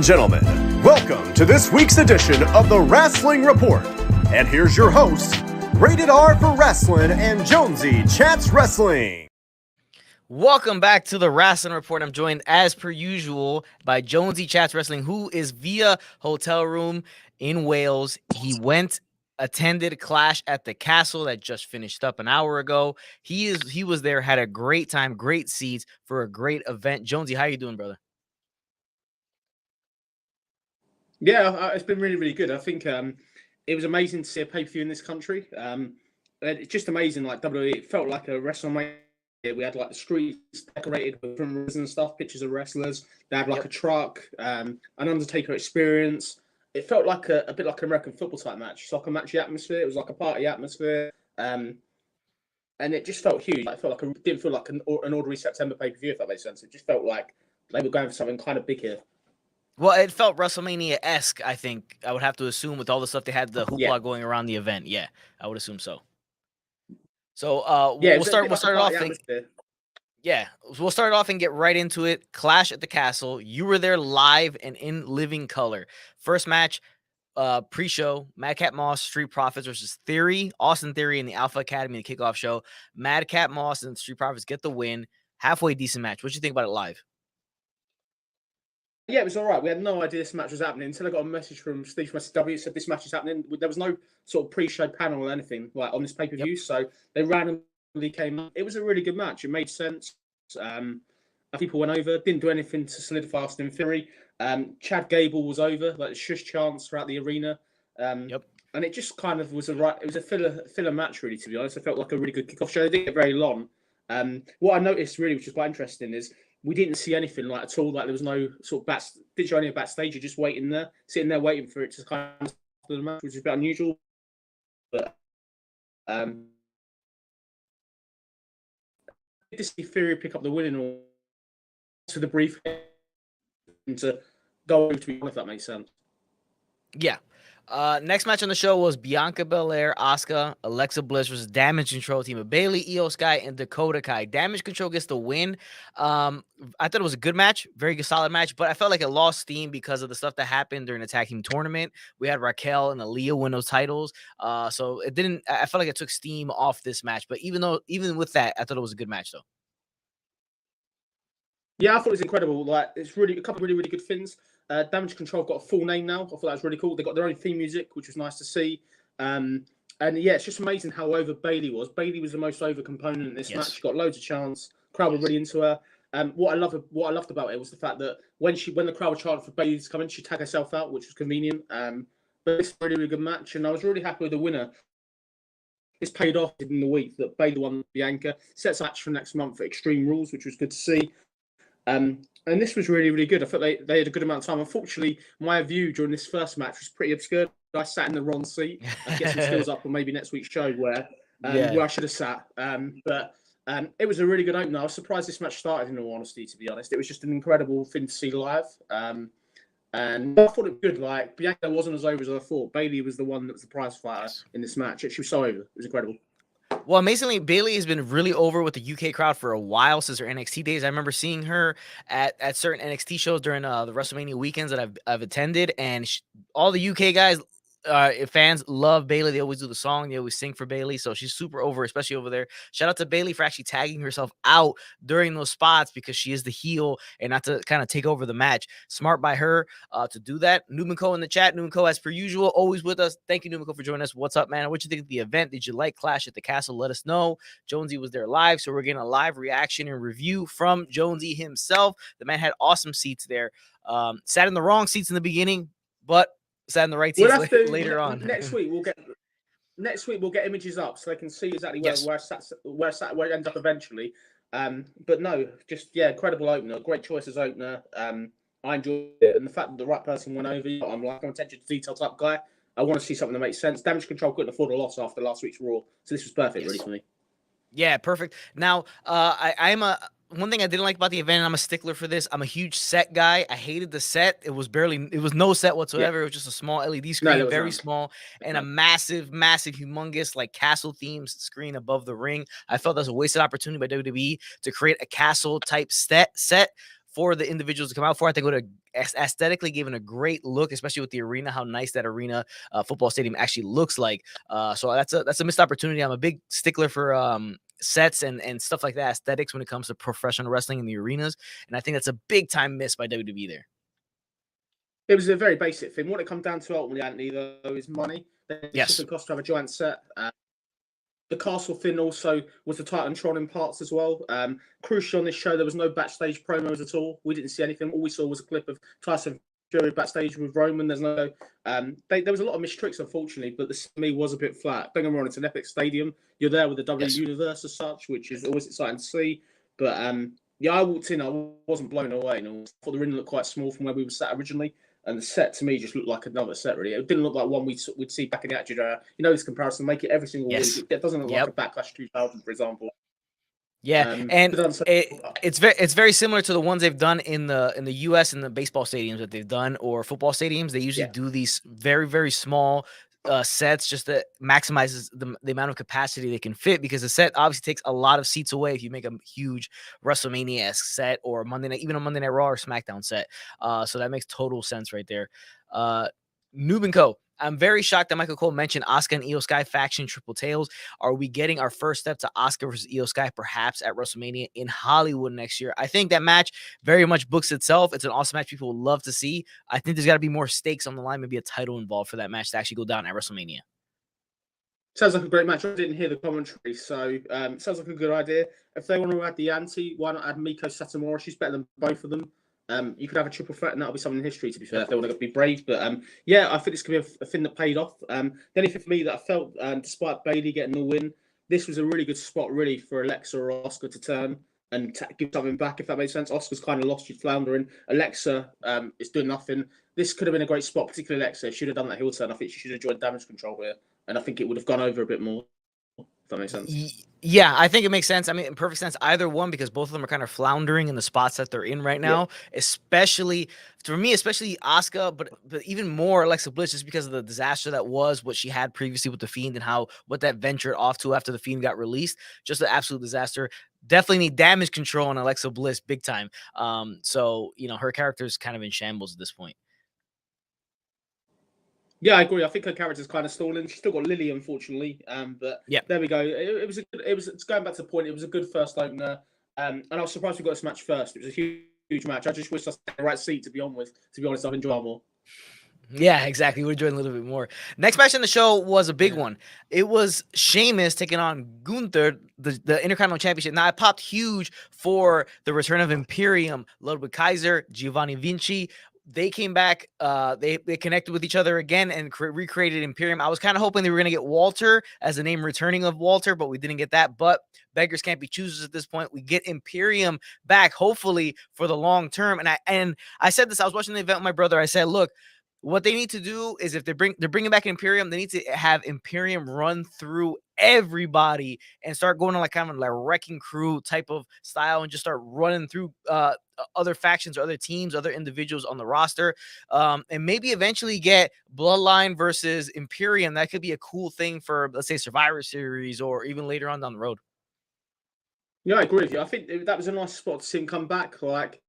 gentlemen, welcome to this week's edition of the Rasslin Report. And here's your host, Rated R for Rasslin and Jonesy Chats Wrestling. Welcome back to the Rasslin Report. I'm joined as per usual by Jonesy Chats Wrestling, who is via hotel room in Wales. He attended Clash at the Castle that just finished up an hour ago. He was there, had a great time, great seats for a great event. Jonesy, how you doing, brother? Yeah, it's been really, really good. I think it was amazing to see a pay-per-view in this country. It's just amazing, like WWE. It felt like a WrestleMania. We had like the streets decorated with cameras and stuff, pictures of wrestlers. They had like a truck, an Undertaker experience. It felt like a bit like an American football type match, soccer matchy atmosphere. It was like a party atmosphere, and it just felt huge. It felt like it didn't feel like an ordinary September pay-per-view, if that makes sense. It just felt like they were going for something kind of big here. Well, it felt WrestleMania-esque, I think. I would have to assume with all the stuff they had, the hoopla going around the event. Yeah, I would assume so. So we'll start it off. We'll start it off and get right into it. Clash at the Castle. You were there live and in living color. First match, pre-show, Madcap Moss, Street Profits versus Theory, Austin Theory in the Alpha Academy, the kickoff show. Madcap Moss and Street Profits get the win. Halfway decent match. What do you think about it live? Yeah, it was all right. We had no idea this match was happening until I got a message from Steve from SW said this match is happening. There was no sort of pre-show panel or anything like on this pay-per-view, so they randomly came up. It was a really good match. It made sense. People went over, didn't do anything to solidify Austin Theory. Chad Gable was over, like the shush chants throughout the arena. And it just kind of was it was a filler match, really, to be honest. I felt like a really good kickoff show. They didn't get very long. What I noticed really, which is quite interesting, is we didn't see anything like at all. Like there was no sort of did you only backstage? You're just sitting there waiting for it to kind of start the match, which is a bit unusual. But did see Theory pick up the win and to the brief to go over to be, if that makes sense. Yeah. Next match on the show was Bianca Belaire, Asuka, Alexa Bliss versus Damage Control team of Bayley, Io Sky, and Dakota Kai. Damage Control gets the win. I thought it was a good match, very good, solid match, but I felt like it lost steam because of the stuff that happened during the tag team tournament. We had Raquel and Aaliyah win those titles, so it didn't. I felt like it took steam off this match. But even with that, I thought it was a good match, though. Yeah, I thought it was incredible. Like it's really a couple of really, really good things. Damage Control got a full name now. I thought that was really cool. They got their own theme music, which was nice to see. And yeah, it's just amazing how over Bayley was. Bayley was the most over component in this match. She got loads of chants. Crowd were really into her. What I loved about it was the fact that when the crowd were chanting for Bayley to come in, she tagged herself out, which was convenient. But it's a really, really good match, and I was really happy with the winner. It's paid off in the week that Bayley won Bianca. Sets a match for next month for Extreme Rules, which was good to see. And this was really, really good. I thought they had a good amount of time. Unfortunately, my view during this first match was pretty obscure. I sat in the wrong seat. I get some skills up on maybe next week's show where I should have sat. But it was a really good opener. I was surprised this match started, in all honesty, to be honest. It was just an incredible thing to see live. And I thought it was good. Like, Bianca wasn't as over as I thought. Bayley was the one that was the prize fighter in this match. She was so over. It was incredible. Well, amazingly, Bayley has been really over with the UK crowd for a while since her NXT days. I remember seeing her at certain NXT shows during the WrestleMania weekends that I've attended, and all the UK guys, fans love Bayley. They always do the song. They always sing for Bayley. So she's super over, especially over there. Shout out to Bayley for actually tagging herself out during those spots because she is the heel and not to kind of take over the match. Smart by her to do that. Numenco in the chat. Numenco, as per usual, always with us. Thank you, Numenco, for joining us. What's up, man? What you think of the event? Did you like Clash at the Castle? Let us know. Jonesy was there live, so we're getting a live reaction and review from Jonesy himself. The man had awesome seats there. Sat in the wrong seats in the beginning, but sat in the right seats later on. Next week we'll get images up so they can see exactly where it ends up eventually. But no, just incredible opener, great choice as opener. I enjoyed it, and the fact that the right person went over. I'm an attention to detail type guy. I want to see something that makes sense. Damage Control couldn't afford a loss after last week's Raw, so this was perfect, really, for me. Yeah, perfect. Now, one thing I didn't like about the event, and I'm a stickler for this, I'm a huge set guy. I hated the set. It was no set whatsoever. It was just a small LED screen, very small, and a massive, humongous, like castle themed screen above the ring. I felt that was a wasted opportunity by WWE to create a castle type set for the individuals to come out for. I think it would have aesthetically given a great look, especially with the arena, how nice that arena football stadium actually looks like. So that's a missed opportunity. I'm a big stickler for sets and stuff like that, aesthetics when it comes to professional wrestling in the arenas. And I think that's a big time miss by WWE there. It was a very basic thing. What it comes down to ultimately, Anthony, though, is money. The Yes. shipping cost to have a giant set. The castle thing also was the Titantron in parts as well. Crucial on this show, there was no backstage promos at all. We didn't see anything. All we saw was a clip of Tyson Fury backstage with Roman. There's no. There was a lot of missed tricks, unfortunately, but the semi was a bit flat. Don't get me wrong, it's an epic stadium. You're there with the W Universe as such, which is always exciting to see. But yeah, I walked in, I wasn't blown away. I thought the ring looked quite small from where we were sat originally. And the set to me just looked like another set, really. It didn't look like one we'd see back in the Attitude Era. This comparison, make it every single week. It doesn't look like a Backlash 2000, for example. Yeah, and it's very similar to the ones they've done in the U.S. in the baseball stadiums that they've done, or football stadiums. They usually do these very, very small sets just to maximizes the amount of capacity they can fit, because the set obviously takes a lot of seats away if you make a huge WrestleMania-esque set or Monday Night, even a Monday Night Raw or SmackDown set. So that makes total sense right there. Noob & Co. I'm very shocked that Michael Cole mentioned Asuka and Io Sky faction triple tails. Are we getting our first step to Asuka versus Io Sky perhaps at WrestleMania in Hollywood next year? I think that match very much books itself. It's an awesome match people would love to see. I think there's got to be more stakes on the line, maybe a title involved for that match to actually go down at WrestleMania. Sounds like a great match. I didn't hear the commentary, so sounds like a good idea. If they want to add the ante, why not add Miko Satomura? She's better than both of them. You could have a triple threat, and that'll be something in history, to be fair, if they want to be brave. But yeah, I think this could be a thing that paid off. The only thing for me that I felt, despite Bayley getting the win, this was a really good spot, really, for Alexa or Asuka to turn and give something back, if that makes sense. Asuka's kind of lost, she's floundering. Alexa is doing nothing. This could have been a great spot, particularly Alexa. She should have done that heel turn. I think she should have joined Damage Control here, and I think it would have gone over a bit more, if that makes sense. Yeah, I think it makes sense. I mean, in perfect sense, either one, because both of them are kind of floundering in the spots that they're in right now, especially for me, especially Asuka, but even more Alexa Bliss, just because of the disaster that was what she had previously with The Fiend and what that ventured off to after The Fiend got released. Just an absolute disaster. Definitely need Damage Control on Alexa Bliss big time. So, her character is kind of in shambles at this point. Yeah, I agree. I think her character's kind of stalling. She's still got Lily, unfortunately. But there we go. It's going back to the point. It was a good first opener. And I was surprised we got this match first. It was a huge match. I just wish I was in the right seat to be on with. To be honest, I've enjoyed more. Yeah, exactly. We're enjoying a little bit more. Next match on the show was a big one. It was Sheamus taking on Gunther, the Intercontinental Championship. Now, I popped huge for the return of Imperium, Ludwig Kaiser, Giovanni Vinci. They came back, they connected with each other again and recreated Imperium. I was kind of hoping they were going to get Walter as the name returning of Walter, but we didn't get that. But beggars can't be choosers at this point. We get Imperium back, hopefully, for the long term. And I said this, I was watching the event with my brother. I said, look, what they need to do is if they're bringing back Imperium, they need to have Imperium run through everybody and start going on like kind of like wrecking crew type of style and just start running through other factions or other teams, other individuals on the roster, and maybe eventually get Bloodline versus Imperium. That could be a cool thing for, let's say, Survivor Series or even later on down the road. Yeah, I agree with you. I think that was a nice spot to see him come back. Like,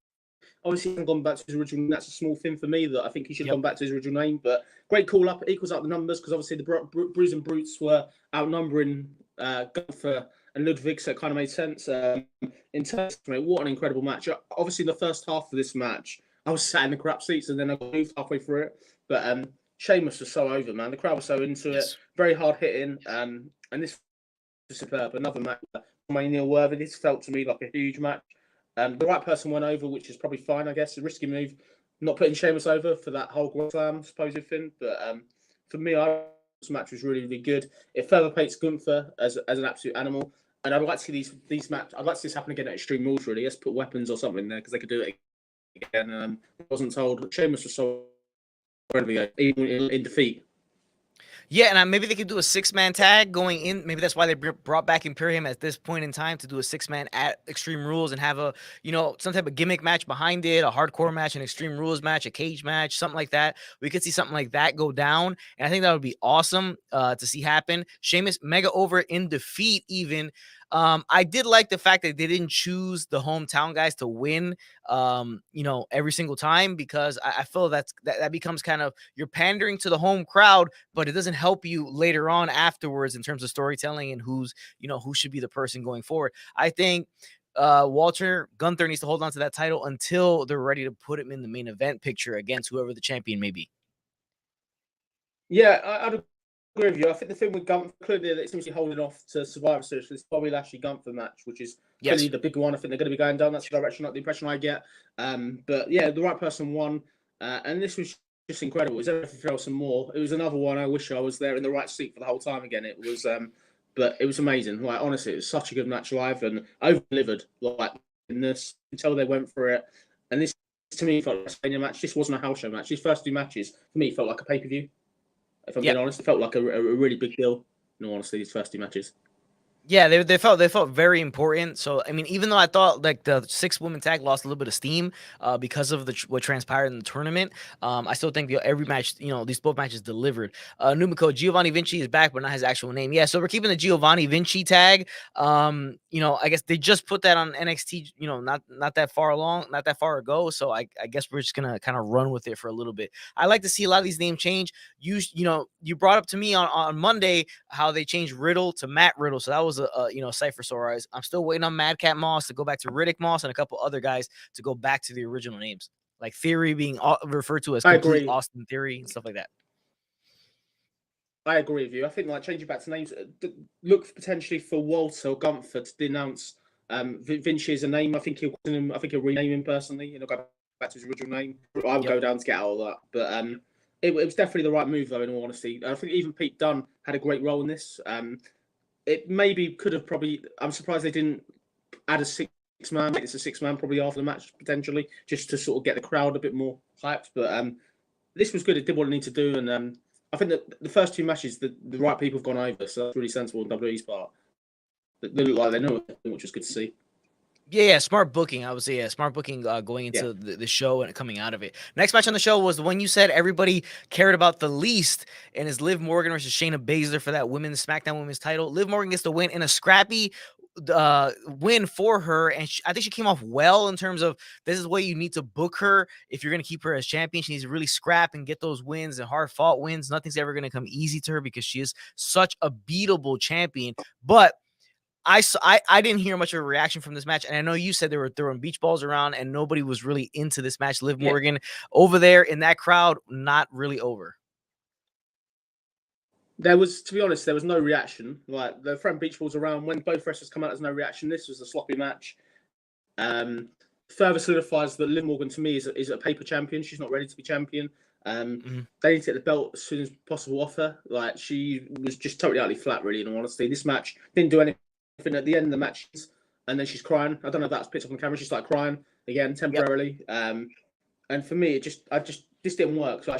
obviously, he hasn't gone back to his original. That's a small thing for me that I think he should have gone back to his original name. But great call up, equals out the numbers because obviously the Bruising Brutes were outnumbering Gunther and Ludwig, so it kind of made sense. In terms of what an incredible match. Obviously, in the first half of this match, I was sat in the crap seats and then I moved halfway through it. But Sheamus was so over, man. The crowd was so into it. Very hard hitting. And this was superb. Another match. Mania worthy. This felt to me like a huge match. The right person went over, which is probably fine, I guess. A risky move, not putting Sheamus over for that whole Grand Slam supposed thing. But for me, this match was really, really good. It further paints Gunther as an absolute animal. And I'd like to see these matches. I'd like to see this happen again at Extreme Rules, really. Let's put weapons or something there because they could do it again. I wasn't told. Sheamus was so incredibly good, even in defeat. Yeah, and maybe they could do a 6-man tag going in. Maybe that's why they brought back Imperium at this point in time to do a 6-man at Extreme Rules and have some type of gimmick match behind it, a hardcore match, an Extreme Rules match, a cage match, something like that. We could see something like that go down, and I think that would be awesome to see happen. Sheamus mega over in defeat even. I did like the fact that they didn't choose the hometown guys to win, every single time, because I feel that becomes kind of, you're pandering to the home crowd, but it doesn't help you later on afterwards in terms of storytelling and who should be the person going forward. I think Walter Gunther needs to hold on to that title until they're ready to put him in the main event picture against whoever the champion may be. Yeah, I'd agree with you. I think the thing with Gunther, clearly it seems to be holding off to Survivor Series. It's probably Lashley Gunther match, which is clearly the big one. I think they're going to be going down that direction, not the impression I get. But yeah, the right person won, and this was just incredible. It was everything else and more. It was another one. I wish I was there in the right seat for the whole time again. It was, but it was amazing. Like, honestly, it was such a good match live and over-delivered. Like, in this, until they went for it, and this to me felt like a WrestleMania match. This wasn't a house show match. These first two matches for me felt like a pay-per-view. If I'm being honest, it felt like a really big deal. In all honesty, these first two matches. Yeah, they felt very important. So I mean, even though I thought like the 6-woman tag lost a little bit of steam because of what transpired in the tournament, I still think every match, these both matches delivered. Numiko, Giovanni Vinci is back, but not his actual name. Yeah, so we're keeping the Giovanni Vinci tag. I guess they just put that on NXT. Not that far ago. So I guess we're just gonna kind of run with it for a little bit. I like to see a lot of these names change. You brought up to me on Monday how they changed Riddle to Matt Riddle, so that was a cipher sore. I'm still waiting on Madcap Moss to go back to Riddick Moss and a couple other guys to go back to the original names, like Theory being referred to as complete Austin Theory and stuff like that. I agree with you. I think like changing back to names, look potentially for Walter or Gunther to denounce Vinci as a name. I think he'll rename him personally. Go back to his original name. I would go down to get out of that, but it was definitely the right move though. In all honesty, I think even Pete Dunne had a great role in this. It maybe could have probably. I'm surprised they didn't add a 6-man. Make this a 6-man probably after the match potentially, just to sort of get the crowd a bit more hyped. But this was good. It did what it needed to do, and I think that the first two matches, the right people have gone over, so that's really sensible on WWE's part. They look like they know it, which was good to see. Yeah, smart booking. I would say, smart booking going into the show and coming out of it. Next match on the show was the one you said everybody cared about the least, and is Liv Morgan versus Shayna Baszler for that SmackDown Women's title. Liv Morgan gets the win in a scrappy win for her, and I think she came off well in terms of this is the way you need to book her if you're going to keep her as champion. She needs to really scrap and get those wins and hard fought wins. Nothing's ever going to come easy to her because she is such a beatable champion. But I didn't hear much of a reaction from this match, and I know you said they were throwing beach balls around and nobody was really into this match. Liv Morgan over there in that crowd, not really over. There was, to be honest, there was no reaction. Like, they're throwing beach balls around. When both wrestlers come out, there's no reaction. This was a sloppy match. Further solidifies that Liv Morgan, to me, is a paper champion. She's not ready to be champion. They need to get the belt as soon as possible off her. Like, she was just totally utterly flat, really, in all honesty. This match didn't do anything at the end of the match, and then she's crying. I don't know if that's picked up on camera. She started crying again temporarily. And for me, this didn't work. So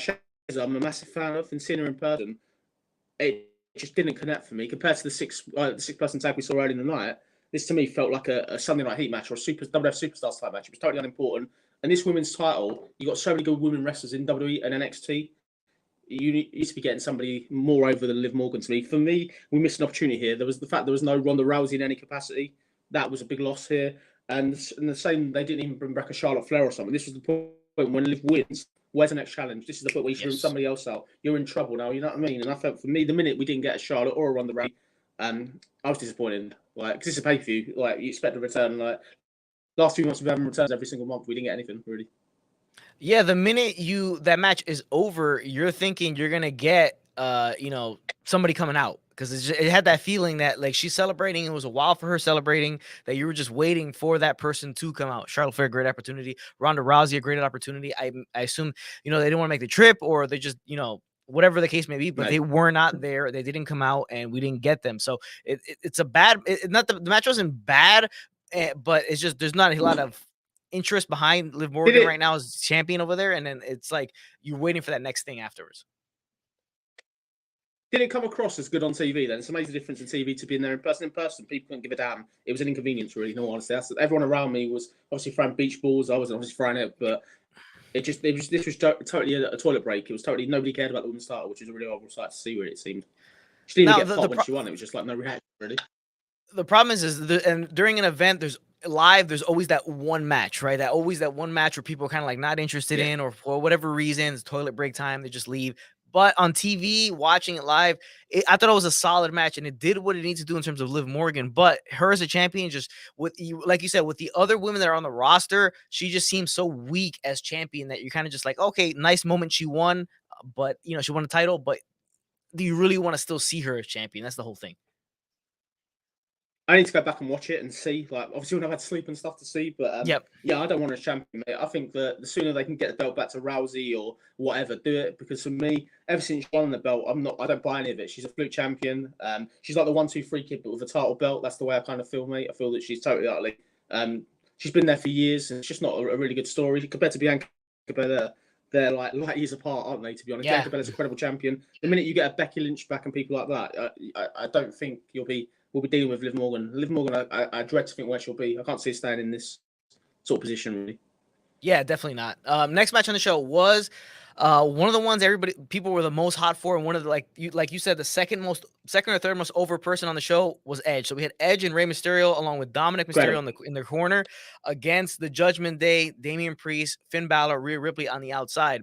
I'm a massive fan of, and seeing her in person, it just didn't connect for me compared to the six-person tag we saw earlier in the night. This to me felt like a Sunday Night Heat match or a WWF Superstars type match. It was totally unimportant. And this women's title, you got so many good women wrestlers in WWE and NXT. You need to be getting somebody more over than Liv Morgan to me. For me, we missed an opportunity here. There was the fact there was no Ronda Rousey in any capacity. That was a big loss here. And the same, they didn't even bring back a Charlotte Flair or something. This was the point when Liv wins. Where's the next challenge? This is the point where you should bring somebody else out. You're in trouble now. You know what I mean? And I felt for me, the minute we didn't get a Charlotte or a Ronda Rousey, I was disappointed. Like, because it's a pay-per-view. Like, you expect a return. Like, last few months we've had returns every single month. We didn't get anything really. Yeah, the minute that match is over, you're thinking you're gonna get somebody coming out, because it had that feeling that like she's celebrating. It was a while for her celebrating, that you were just waiting for that person to come out. Charlotte Flair, great opportunity. Ronda Rousey, a great opportunity. I assume they didn't want to make the trip, or they just whatever the case may be, but they were not there. They didn't come out, and we didn't get them. So it's a bad. Not the match wasn't bad, but it's just there's not a lot of interest behind Liv Morgan right now as champion over there, and then it's like you're waiting for that next thing afterwards. Did it come across as good on TV then? It's amazing difference in TV to being there in person. In person, people couldn't give a damn. It was an inconvenience, really, no honesty. Everyone around me was obviously throwing beach balls. I wasn't obviously throwing it, but this was totally a toilet break. It was totally, nobody cared about the women's title, which is a really horrible sight to see, really, it seemed. She didn't even get popped when she won. It was just like no reaction, really. The problem is and during an event, there's always that one match, right? That one match where people are kind of like not interested Yeah. in, or for whatever reasons, toilet break time, they just leave. But on TV, watching it live, I thought it was a solid match, and it did what it needs to do in terms of Liv Morgan. But her as a champion, just with you, like you said, with the other women that are on the roster, she just seems so weak as champion that you're kind of just like, okay, nice moment, she won, but she won a title, but do you really want to still see her as champion? That's the whole thing. I need to go back and watch it and see. Like, obviously, when I've had sleep and stuff to see, but Yep. yeah, I don't want a champion, mate. I think that the sooner they can get the belt back to Rousey or whatever, do it. Because for me, ever since she won the belt, I don't buy any of it. She's a fluke champion. She's like the 1-2-3 kid, but with a title belt. That's the way I kind of feel, mate. I feel that she's totally utterly. She's been there for years, and it's just not a really good story compared to Bianca Bellaire. They're like light years apart, aren't they? To be honest, Yeah. Bianca Belaire's a credible champion. The minute you get a Becky Lynch back and people like that, I don't think we'll be dealing with Liv Morgan. Liv Morgan, I dread to think where she'll be. I can't see her staying in this sort of position, really. Yeah, definitely not. Next match on the show was one of the ones people were the most hot for, and one of the like you said, the second or third most over person on the show was Edge. So we had Edge and Rey Mysterio along with Dominic Mysterio in their corner against the Judgment Day, Damian Priest, Finn Balor, Rhea Ripley on the outside.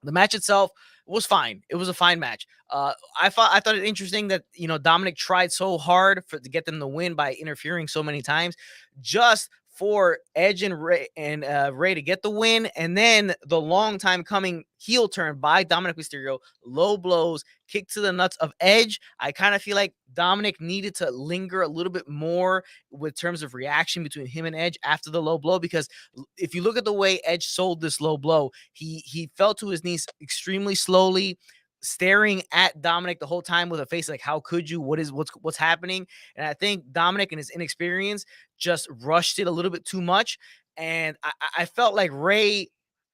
The match itself was fine. It was a fine match. I thought it interesting that Dominic tried so hard to get them to win by interfering so many times, just for Edge and Rey to get the win, and then the long time coming heel turn by Dominic Mysterio, low blows, kick to the nuts of Edge. I kind of feel like Dominic needed to linger a little bit more with terms of reaction between him and Edge after the low blow, because if you look at the way Edge sold this low blow, he fell to his knees extremely slowly, staring at Dominic the whole time with a face like, how could you? What's happening? And I think Dominic and his inexperience just rushed it a little bit too much. And I felt like Rey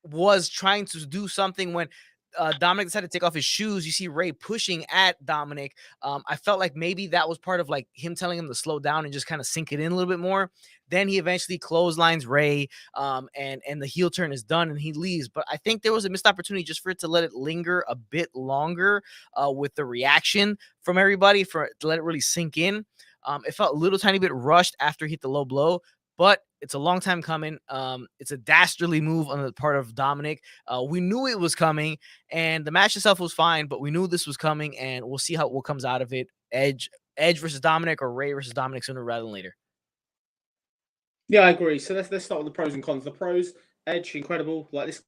was trying to do something when Dominic decided to take off his shoes. You see Rey pushing at Dominic. I felt like maybe that was part of like him telling him to slow down and just kind of sink it in a little bit more. Then he eventually clotheslines Rey, and the heel turn is done and he leaves. But I think there was a missed opportunity just for it to let it linger a bit longer with the reaction from everybody, to let it really sink in. It felt a little tiny bit rushed after he hit the low blow, but it's a long time coming. It's a dastardly move on the part of Dominic. We knew it was coming, and the match itself was fine, but we knew this was coming, and we'll see what comes out of it. Edge versus Dominic, or Rey versus Dominic, sooner rather than later. Yeah, I agree. So let's start with the pros and cons. The pros: Edge, incredible. Like, this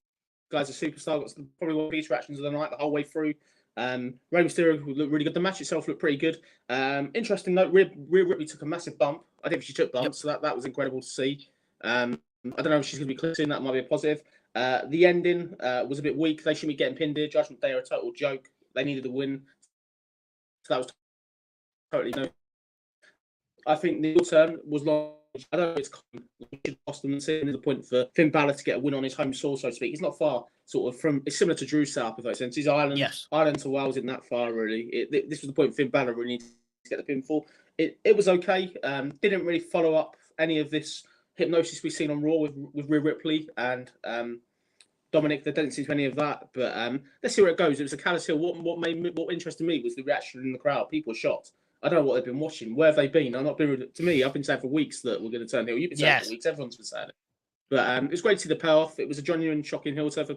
guy's a superstar. Got probably one of the best reactions of the night the whole way through. Rey Mysterio looked really good. The match itself looked pretty good. Interesting note: Rhea Ripley took a massive bump. I think she took bumps, so that was incredible to see. I don't know if she's going to be clear soon. That might be a positive. The ending was a bit weak. They shouldn't be getting pinned here. Judgment Day are a total joke. They needed a win, so that was totally no. I think the turn was long. I don't know if it's cost them the point for Finn Balor to get a win on his home soil, so to speak. He's not far, sort of from. It's similar to Drew's setup, if that makes sense. He's Ireland. Yes. Ireland to Wales isn't that far, really. This was the point Finn Balor really needed to get the pinfall. It was okay. Didn't really follow up any of this hypnosis we've seen on Raw with Rhea Ripley and Dominic. There didn't seem to be any of that, but let's see where it goes. It was a Castle Hill. What interested me was the reaction in the crowd. People were shocked. I don't know what they've been watching. Where have they been? To me, I've been saying for weeks that we're going to turn heel. You've been saying for weeks. Everyone's been saying it. But it was great to see the payoff. It was a genuine shocking heel turn for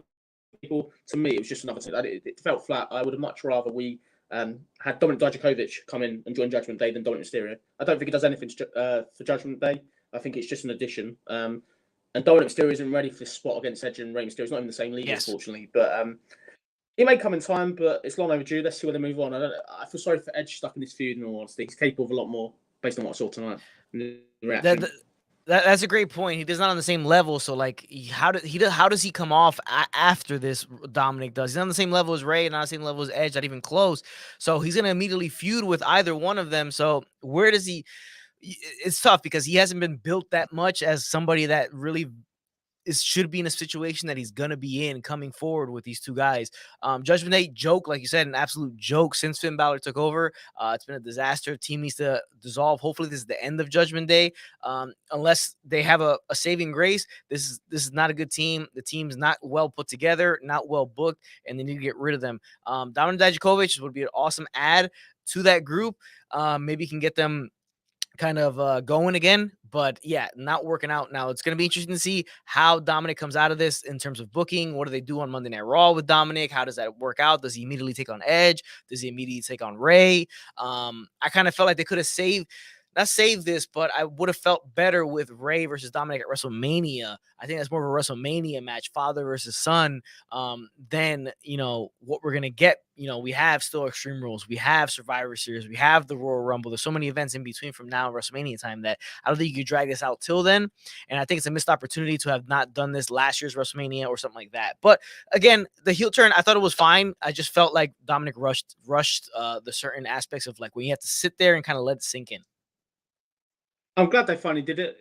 people. To me, it was just another thing. It felt flat. I would have much rather we had Dominic Dijakovic come in and join Judgment Day than Dominic Mysterio. I don't think he does anything for Judgment Day. I think it's just an addition. And Dominic Mysterio isn't ready for this spot against Edge and Rey Mysterio. He's not in the same league, unfortunately. But it may come in time, but it's long overdue. Let's see where they move on. I feel sorry for Edge stuck in this feud, in all honesty. He's capable of a lot more based on what I saw tonight. That's a great point. He's not on the same level. So, like, how does he come off after this? Dominic does. He's not on the same level as Rey, not on the same level as Edge, not even close. So he's gonna immediately feud with either one of them. So where does he? It's tough because he hasn't been built that much as somebody that really should be in a situation that he's gonna be in coming forward with these two guys. Judgment Day joke, like you said, an absolute joke since Finn Balor took over. It's been a disaster. Team needs to dissolve. Hopefully, this is the end of Judgment Day. Unless they have a saving grace, this is not a good team. The team's not well put together, not well booked, and they need to get rid of them. Dominic Dijakovic would be an awesome add to that group. Maybe you can get them kind of going again, but yeah, not working out. Now it's going to be interesting to see how Dominic comes out of this in terms of booking. What do they do on Monday Night Raw with Dominic? How does that work out? Does he immediately take on Edge? Does he immediately take on Ray? I kind of felt like they could have not saved this, but I would have felt better with Ray versus Dominic at WrestleMania. I think that's more of a WrestleMania match, father versus son, than, what we're going to get. We have still Extreme Rules. We have Survivor Series. We have the Royal Rumble. There's so many events in between from now and WrestleMania time that I don't think you could drag this out till then. And I think it's a missed opportunity to have not done this last year's WrestleMania or something like that. But again, the heel turn, I thought it was fine. I just felt like Dominic rushed the certain aspects of like when you have to sit there and kind of let it sink in. I'm glad they finally did it.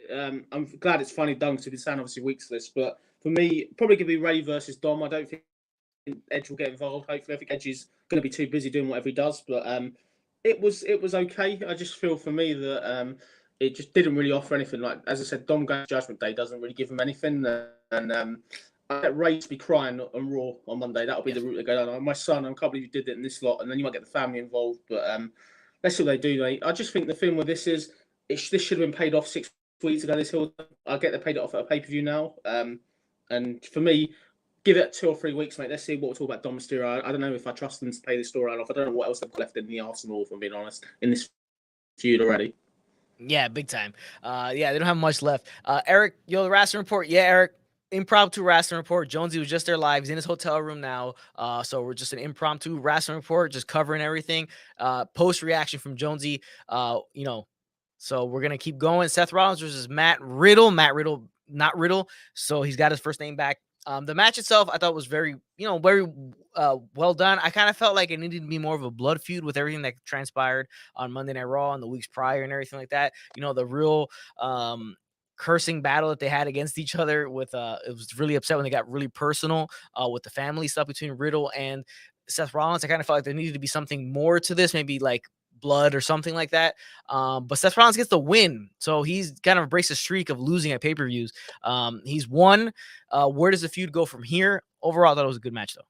I'm glad it's finally done because we've been saying obviously weeks this. But for me, probably going to be Ray versus Dom. I don't think Edge will get involved. Hopefully, I think Edge is going to be too busy doing whatever he does. But it was okay. I just feel for me that it just didn't really offer anything. Like as I said, Dom going to Judgment Day doesn't really give him anything. And I get Ray to be crying on Raw on Monday. That'll be the route to go down. My son, I can't believe you did it in this lot. And then you might get the family involved. But let's see what they do, mate. I just think the thing with this is this should have been paid off 6 weeks ago. This hill, I get they paid it off at a pay-per-view now. And for me, give it 2 or 3 weeks, mate. Let's see what we're talking about Dom Mysterio. I don't know if I trust them to pay the storyline off. I don't know what else they've got left in the arsenal, if I'm being honest, in this feud already. Yeah, big time. Yeah, they don't have much left. Eric, the Rasslin report. Yeah, Eric, impromptu Rasslin report. Jonesy was just there live. He's in his hotel room now. So we're just an impromptu Rasslin report, just covering everything. Post reaction from Jonesy. So we're gonna keep going. Seth Rollins versus Matt Riddle. Matt Riddle, not Riddle. So he's got his first name back. The match itself, I thought was very well done. I kind of felt like it needed to be more of a blood feud with everything that transpired on Monday Night Raw and the weeks prior and everything like that. The real cursing battle that they had against each other with it was really upset when they got really personal with the family stuff between Riddle and Seth Rollins. I kind of felt like there needed to be something more to this, maybe like blood or something like that. But Seth Rollins gets the win. So he's kind of embraced a streak of losing at pay-per-views. He's won. Where does the feud go from here? Overall, I thought it was a good match, though.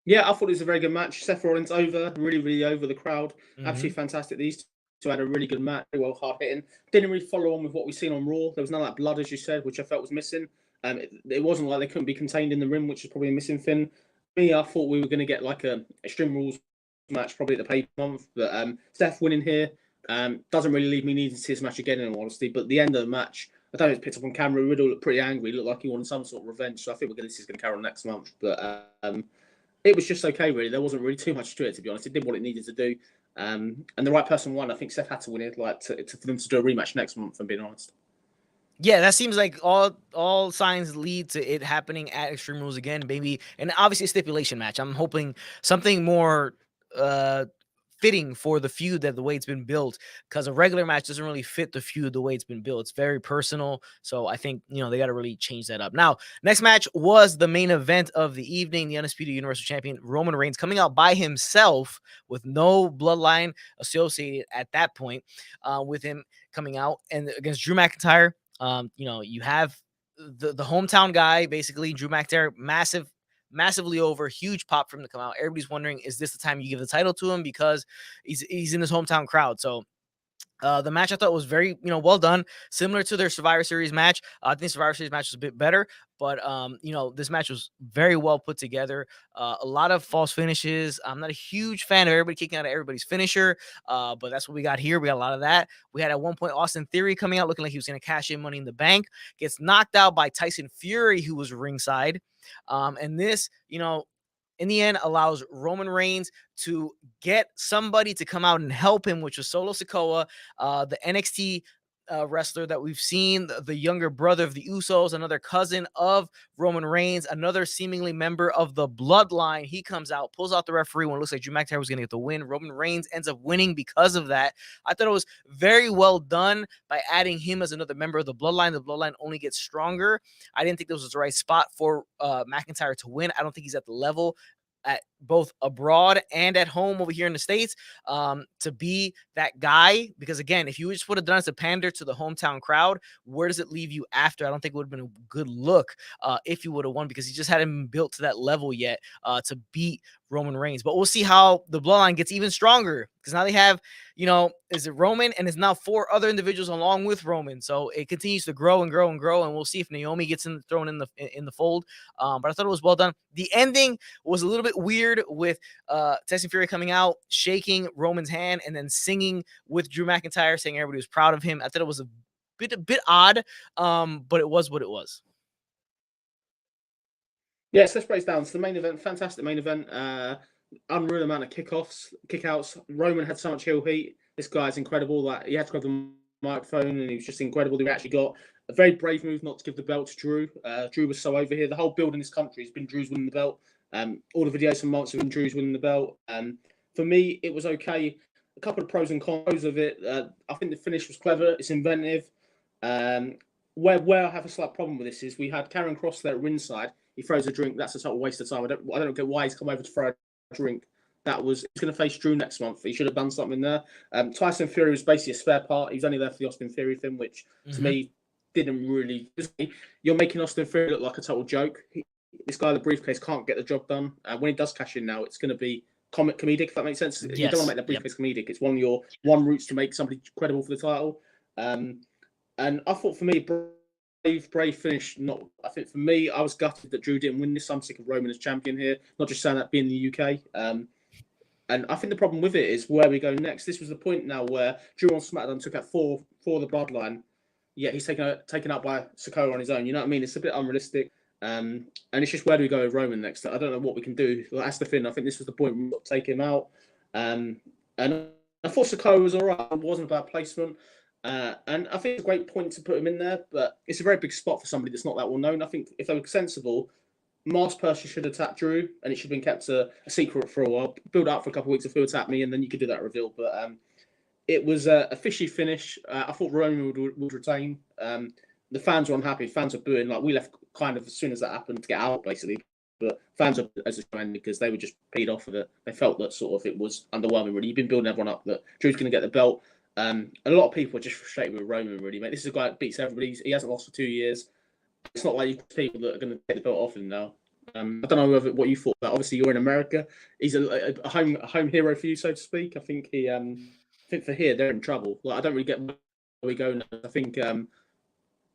Yeah, I thought it was a very good match. Seth Rollins really, really over the crowd. Absolutely fantastic. These two had a really good match, very well hard hitting. Didn't really follow on with what we've seen on Raw. There was none of that blood, as you said, which I felt was missing. It wasn't like they couldn't be contained in the ring, which is probably a missing thing. Me, I thought we were going to get like a Extreme Rules match probably at the pay-per-month, but Steph winning here doesn't really leave me needing to see this match again, in all honesty. But the end of the match, I don't know if it's picked up on camera. Riddle looked pretty angry. He looked like he wanted some sort of revenge. So I think this is going to carry on next month. But it was just okay, really. There wasn't really too much to it, to be honest. It did what it needed to do, and the right person won. I think Seth had to win it, for them to do a rematch next month. If I'm being honest. Yeah, that seems like all signs lead to it happening at Extreme Rules again, maybe, and obviously a stipulation match. I'm hoping something more fitting for the feud that the way it's been built, because a regular match doesn't really fit the feud the way it's been built. It's very personal. So I think, they got to really change that up. Now, next match was the main event of the evening. The Undisputed Universal Champion, Roman Reigns, coming out by himself with no bloodline associated at that point with him coming out and against Drew McIntyre. You have the hometown guy, basically, Drew McIntyre, massively over, huge pop for him to come out. Everybody's wondering, is this the time you give the title to him because he's in his hometown crowd? So the match I thought was very, well done, similar to their Survivor Series match. I think Survivor Series match was a bit better, but this match was very well put together. A lot of false finishes. I'm not a huge fan of everybody kicking out of everybody's finisher, but that's what we got here. We got a lot of that. We had at one point Austin Theory coming out looking like he was going to cash in Money in the Bank, gets knocked out by Tyson Fury, who was ringside. And this, in the end, allows Roman Reigns to get somebody to come out and help him, which was Solo Sikoa, the NXT wrestler that we've seen, the younger brother of the Usos, another cousin of Roman Reigns, another seemingly member of the bloodline. He comes out, pulls out the referee when it looks like Drew McIntyre was going to get the win. Roman Reigns ends up winning because of that. I thought it was very well done by adding him as another member of the bloodline. The bloodline only gets stronger. I didn't think this was the right spot for McIntyre to win. I don't think he's at the level at both abroad and at home over here in the States to be that guy, because again, if you just would have done it to pander to the hometown crowd, where does it leave you after? I don't think it would have been a good look if you would have won, because he just hadn't been built to that level yet to beat Roman Reigns. But we'll see how the bloodline gets even stronger, because now they have, is it Roman, and it's now 4 other individuals along with Roman. So it continues to grow and grow and grow, and we'll see if Naomi gets thrown in the fold. But I thought it was well done. The ending was a little bit weird with Tyson Fury coming out, shaking Roman's hand, and then singing with Drew McIntyre, saying everybody was proud of him. I thought it was a bit odd, but it was what it was. Yes, let's break it down. So the main event, fantastic main event. Unreal amount of kickouts. Roman had so much heel heat. This guy's incredible. Like, he had to grab the microphone, and he was just incredible. He actually got a very brave move not to give the belt to Drew. Drew was so over here. The whole build in this country has been Drew's winning the belt. All the videos from months have been Drew's winning the belt. For me, it was okay. A couple of pros and cons of it. I think the finish was clever. It's inventive. Where I have a slight problem with this is we had Karen Cross there at ringside. He throws a drink. That's a total waste of time. I don't get why he's come over to throw a drink. He's going to face Drew next month. He should have done something there. Tyson Fury was basically a spare part. He was only there for the Austin Theory thing, which to me didn't really. You're making Austin Theory look like a total joke. This guy with the briefcase can't get the job done. When he does cash in now, it's going to be comedic, if that makes sense. Yes. You don't want to make the briefcase comedic. It's one of your routes to make somebody credible for the title. And I thought, for me, brave finish. I think for me, I was gutted that Drew didn't win this. I'm sick of Roman as champion here. Not just saying that being the UK. And I think the problem with it is where we go next. This was the point now where Drew on SmackDown took out four the bloodline. Yet he's taken out by Sikoa on his own. You know what I mean? It's a bit unrealistic. And it's just, where do we go with Roman next? I don't know what we can do. That's the thing. I think this was the point we got to take him out. And I thought Sikoa was all right. It wasn't a bad placement. And I think it's a great point to put him in there, but it's a very big spot for somebody that's not that well known. I think if they were sensible, Mars Percy should attack Drew, and it should have been kept a secret for a while. Build up for a couple of weeks if he'll attack me, and then you could do that reveal. But it was a fishy finish. I thought Roman would retain. The fans were unhappy. Fans were booing. Like, we left kind of as soon as that happened to get out, basically. But fans are as a fan because they were just peed off of it. They felt that sort of it was underwhelming, really. You've been building everyone up that Drew's going to get the belt. A lot of people are just frustrated with Roman, really, mate. This is a guy that beats everybody. He hasn't lost for 2 years. It's not like you've got people that are going to take the belt off him now. I don't know what you thought about. Obviously, you're in America. He's a home hero for you, so to speak. I think I think for here they're in trouble. Like, I don't really get where we go now. I think I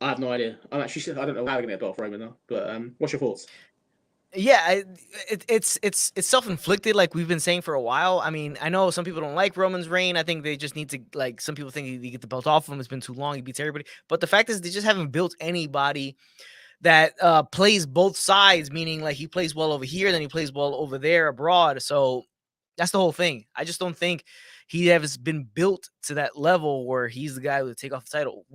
have no idea. I don't know how they're going to get a belt off Roman now. But what's your thoughts? Yeah, it's self-inflicted, like we've been saying for a while. I mean, I know some people don't like Roman's reign. I think they just need to, like, some people think he get the belt off of him. It's been too long. He beats everybody. But the fact is, they just haven't built anybody that plays both sides, meaning, like, he plays well over here, then he plays well over there abroad. So that's the whole thing. I just don't think he has been built to that level where he's the guy who would take off the title.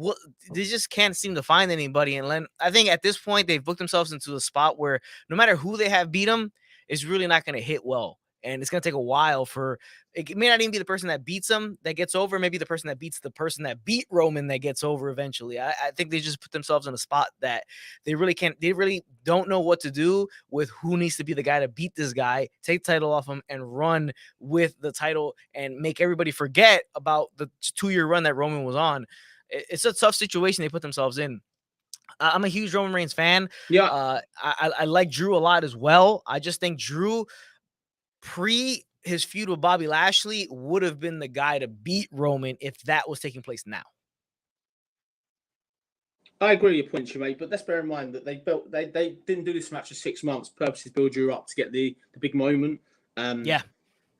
They just can't seem to find anybody. And I think at this point, they've booked themselves into a spot where no matter who they have beat them, it's really not going to hit well. And it's going to take a while for it. May not even be the person that beats them that gets over. Maybe the person that beats the person that beat Roman that gets over eventually. I think they just put themselves in a spot that they really can't. They really don't know what to do with who needs to be the guy to beat this guy, take the title off him, and run with the title and make everybody forget about the 2-year run that Roman was on. It's a tough situation they put themselves in. I'm a huge Roman Reigns fan. Yeah, I like Drew a lot as well. I just think Drew, pre his feud with Bobby Lashley, would have been the guy to beat Roman if that was taking place now. I agree with your points you made, but let's bear in mind that they didn't do this match for 6 months. Purposes build you up to get the big moment. Yeah.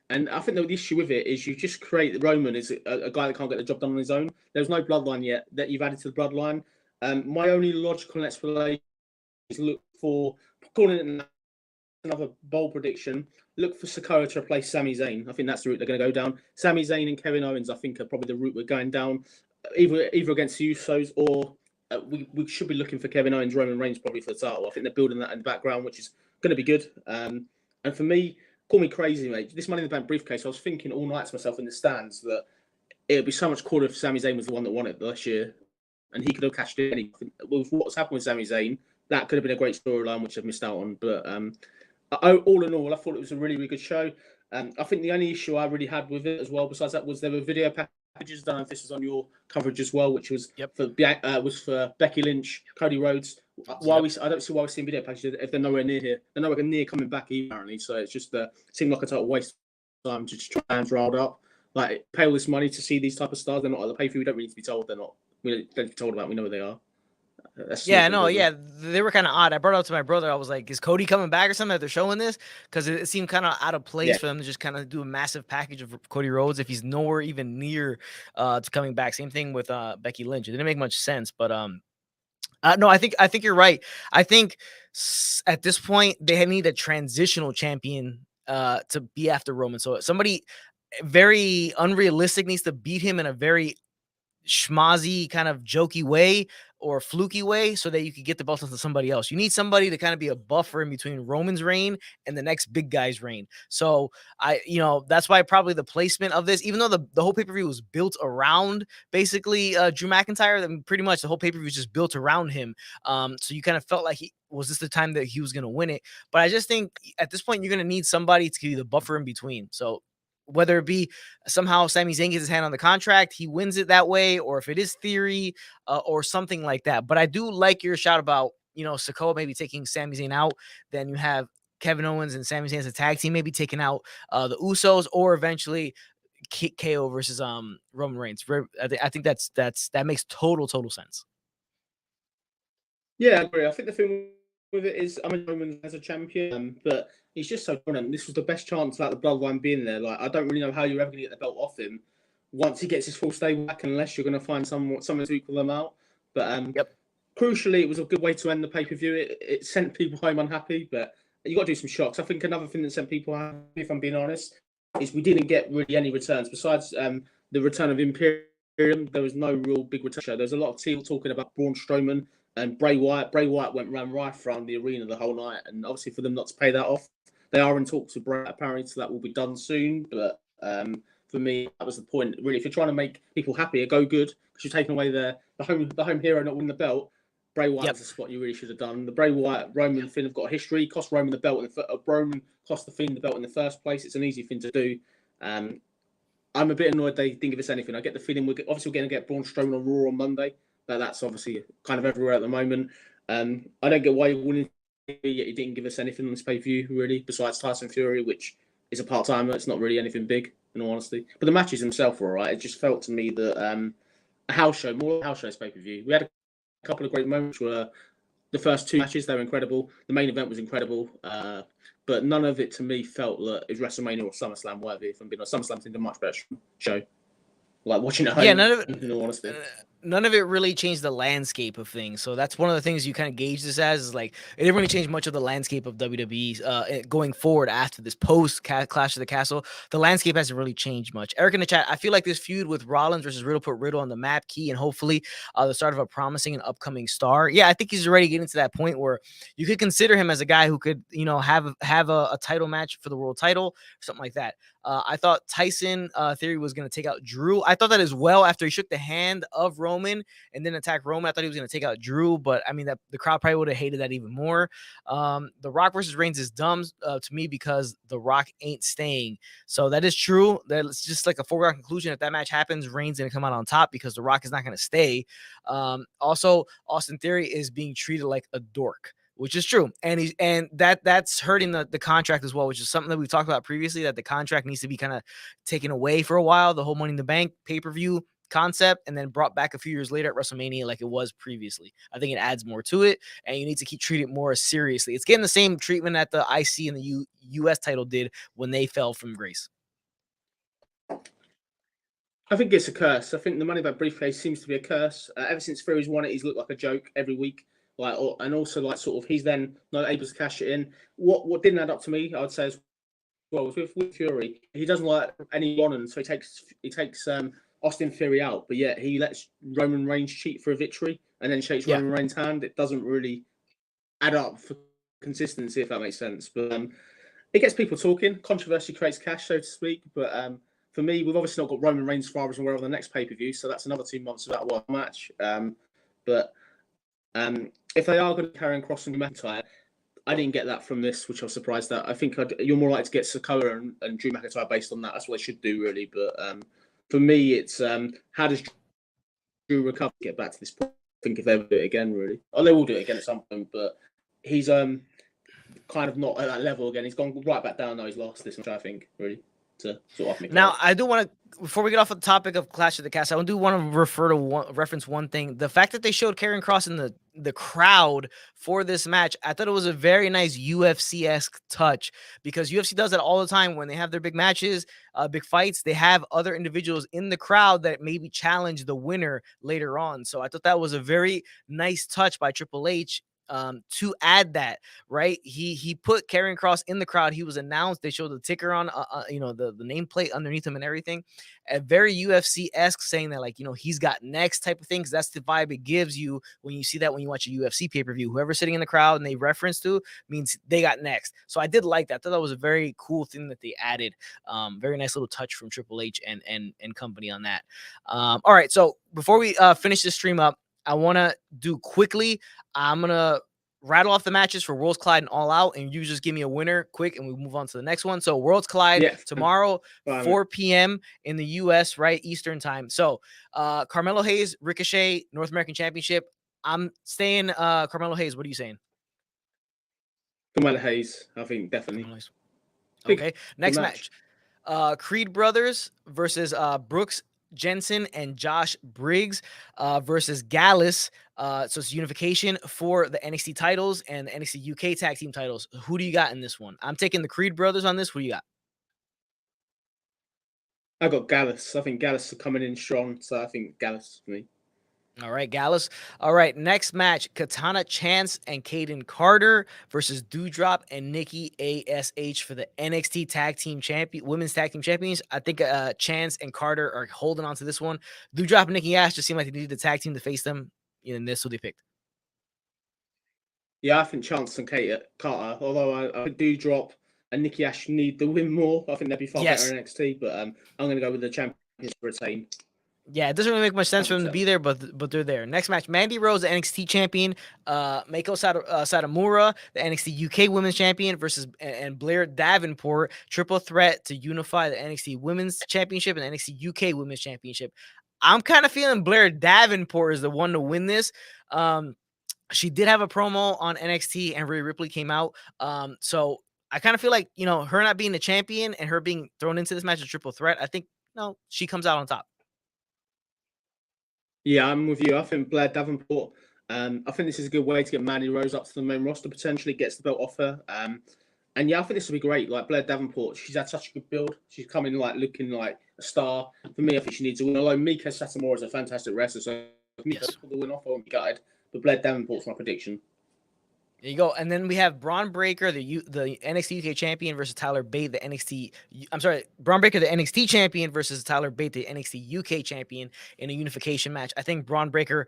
And I think the issue with it is you just create Roman as a guy that can't get the job done on his own. There's no bloodline yet that you've added to the bloodline. My only logical explanation is look for, calling it another bold prediction, look for Sikoa to replace Sami Zayn. I think that's the route they're going to go down. Sami Zayn and Kevin Owens, I think, are probably the route we're going down, either against the Usos or we should be looking for Kevin Owens, Roman Reigns probably for the title. I think they're building that in the background, which is going to be good. And for me, call me crazy, mate. This Money in the Bank briefcase, I was thinking all night to myself in the stands that it would be so much cooler if Sami Zayn was the one that won it last year, and he could have cashed in. With what's happened with Sami Zayn, that could have been a great storyline, which I've missed out on. But all in all, I thought it was a really, really good show. I think the only issue I really had with it as well, besides that, was there were video packages. I don't know if this was on your coverage as well, which was for Becky Lynch, Cody Rhodes. I don't see why we're seeing video packages if they're nowhere near here. They're nowhere near coming back apparently. So it's just seemed like a total waste of time to just try and rolled up. Like pay all this money to see these type of stars. They're not at the pay per view. We don't really need to be told. They're not. We don't be told about. We know where they are. They were kind of odd. I brought it up to my brother. I was like, "Is Cody coming back or something that they're showing this?" Because it seemed kind of out of place for them to just kind of do a massive package of Cody Rhodes if he's nowhere even near to coming back. Same thing with Becky Lynch. It didn't make much sense, but no, I think you're right. I think at this point they need a transitional champion to be after Roman. So somebody very unrealistic needs to beat him in a very schmazzy kind of jokey way or fluky way so that you could get the belt to somebody else. You need somebody to kind of be a buffer in between Roman's reign and the next big guy's reign. So that's why probably the placement of this, even though the whole pay-per-view was built around basically Drew McIntyre, then pretty much the whole pay-per-view was just built around him. So you kind of felt like was this the time that he was going to win it? But I just think at this point, you're going to need somebody to be the buffer in between. So whether it be somehow Sami Zayn gets his hand on the contract, he wins it that way, or if it is theory or something like that. But I do like your shout about, Sikoa maybe taking Sami Zayn out. Then you have Kevin Owens and Sami Zayn as a tag team, maybe taking out the Usos, or eventually KO versus Roman Reigns. I think that makes total sense. Yeah, I agree. I think the thing with it is, Roman as a champion, but he's just so dominant. This was the best chance about the bloodline being there. Like, I don't really know how you're ever going to get the belt off him once he gets his full stable back, unless you're going to find someone to equal them out. But crucially, it was a good way to end the pay-per-view. It sent people home unhappy, but you got to do some shocks. I think another thing that sent people happy, if I'm being honest, is we didn't get really any returns besides the return of Imperium. There was no real big return show. There was a lot of teal talking about Braun Strowman and Bray Wyatt. Bray Wyatt went round rife around the arena the whole night, and obviously for them not to pay that off, they are in talks with Bray apparently, so that will be done soon. But for me, that was the point. Really, if you're trying to make people happy, go good, because you're taking away the home hero not winning the belt. Bray Wyatt is the spot you really should have done. The Bray Wyatt Roman thing have got a history. Cost Roman the belt. Roman cost the Fiend the belt in the first place. It's an easy thing to do. I'm a bit annoyed they didn't give us anything. I get the feeling we're going to get Braun Strowman on Raw on Monday. That's obviously kind of everywhere at the moment. I don't get why you wouldn't. Yet he didn't give us anything on this pay-per-view, really, besides Tyson Fury, which is a part-timer. It's not really anything big, in all honesty. But the matches themselves were all right. It just felt to me that a house show, more a house show's pay-per-view. We had a couple of great moments where the first two matches, they were incredible. The main event was incredible. But none of it, to me, felt that it was WrestleMania or SummerSlam worthy. If I'm being honest, SummerSlam seemed a much better show. Like watching at home, in all honesty. None of it really changed the landscape of things. So that's one of the things you kind of gauge this as, is like, it didn't really change much of the landscape of WWE going forward after this post Clash of the Castle. The landscape hasn't really changed much. Eric in the chat, I feel like this feud with Rollins versus Riddle put Riddle on the map, key, and hopefully the start of a promising and upcoming star. Yeah, I think he's already getting to that point where you could consider him as a guy who could, have a title match for the world title or something like that. I thought Tyson Theory was going to take out Drew. I thought that as well after he shook the hand of Roman and then attacked Roman. I thought he was going to take out Drew, but I mean, that the crowd probably would have hated that even more. The Rock versus Reigns is dumb to me because The Rock ain't staying. So that is true. That's just like a foregone conclusion. If that match happens, Reigns going to come out on top because The Rock is not going to stay. Also, Austin Theory is being treated like a dork, which is true. And that's hurting the contract as well, which is something that we've talked about previously, that the contract needs to be kind of taken away for a while, the whole Money in the Bank pay-per-view concept, and then brought back a few years later at WrestleMania like it was previously. I think it adds more to it, and you need to keep treating it more seriously. It's getting the same treatment that the IC and the US title did when they fell from grace. I think it's a curse. I think the Money in the Bank briefcase seems to be a curse. Ever since Fury's won it, he's looked like a joke every week. And also sort of he's then not able to cash it in. What didn't add up to me, I would say, as well, was with Fury. He doesn't like anyone, and so he takes Austin Theory out, but yet he lets Roman Reigns cheat for a victory and then shakes Roman Reigns' hand. It doesn't really add up for consistency, if that makes sense. But it gets people talking. Controversy creates cash, so to speak. But for me, we've obviously not got Roman Reigns far as we're on the next pay-per-view, so that's another 2 months without one match. If they are going to carry on crossing McIntyre, I didn't get that from this, which I was surprised at. I think you're more likely to get Sikoa and Drew McIntyre based on that. That's what they should do, really. But for me, it's how does Drew recover, get back to this point? think if they ever do it again, really. Oh, they will do it again at some point, but he's kind of not at that level again. He's gone right back down now. He's lost this much, I think, really, to sort of make Now, I do want to, before we get off the topic of Clash of the Castle, I do want to reference one thing. The fact that they showed Karrion Kross in the crowd for this match, I thought it was a very nice UFC-esque touch, because UFC does that all the time when they have their big matches, big fights. They have other individuals in the crowd that maybe challenge the winner later on. So I thought that was a very nice touch by Triple H. To add that, right? He put Karrion Kross in the crowd. He was announced. They showed the ticker on, the nameplate underneath him and everything. A very UFC-esque, saying that, like, he's got next type of things. That's the vibe it gives you when you see that when you watch a UFC pay-per-view. Whoever's sitting in the crowd and they reference to means they got next. So I did like that. I thought that was a very cool thing that they added. Very nice little touch from Triple H and company on that. All right, so before we finish this stream up, I want to do quickly. I'm going to rattle off the matches for Worlds Collide and All Out, and you just give me a winner quick, and we move on to the next one. So Worlds Collide tomorrow, 4 p.m. in the U.S., right, Eastern time. So Carmelo Hayes, Ricochet, North American Championship. I'm staying Carmelo Hayes. What are you saying? Carmelo Hayes, I think, definitely. Okay, next match. Creed Brothers versus Brooks Jensen and Josh Briggs versus Gallus. So it's unification for the NXT titles and the NXT UK tag team titles. Who do you got in this one? I'm taking the Creed Brothers on this. Who do you got? I got Gallus. I think Gallus are coming in strong, so I think Gallus for me. All right, Gallus. All right, next match, Katana Chance and Kaden Carter versus Doudrop and Nikki ASH for the NXT Tag Team Champion, Women's Tag Team Champions. I think Chance and Carter are holding on to this one. Doudrop and Nikki ASH just seemed like they needed the tag team to face them, and this is who they picked. Yeah, I think Chance and Carter, although I think Doudrop and Nikki ASH need the win more. I think they'd be far better in NXT, but I'm going to go with the champions to retain. Yeah, it doesn't really make much sense for them to be there, but they're there. Next match, Mandy Rose, the NXT champion, Meiko Satomura, the NXT UK Women's Champion, versus and Blair Davenport, triple threat to unify the NXT Women's Championship and the NXT UK Women's Championship. I'm kind of feeling Blair Davenport is the one to win this. She did have a promo on NXT, and Rhea Ripley came out. So I kind of feel like, her not being the champion and her being thrown into this match as triple threat, I think, she comes out on top. Yeah, I'm with you. I think Blair Davenport, I think this is a good way to get Mandy Rose up to the main roster, potentially gets the belt off her. And yeah, I think this will be great. Like Blair Davenport, she's had such a good build. She's coming looking like a star. For me, I think she needs to win. Although Meiko Satomura is a fantastic wrestler, so if Meiko pull the win off, I won't be gutted. But Blair Davenport's my prediction. There you go. And then we have Braun Breaker, the NXT UK champion, versus Tyler Bate, Braun Breaker, the NXT champion, versus Tyler Bate, the NXT UK champion, in a unification match. I think Braun Breaker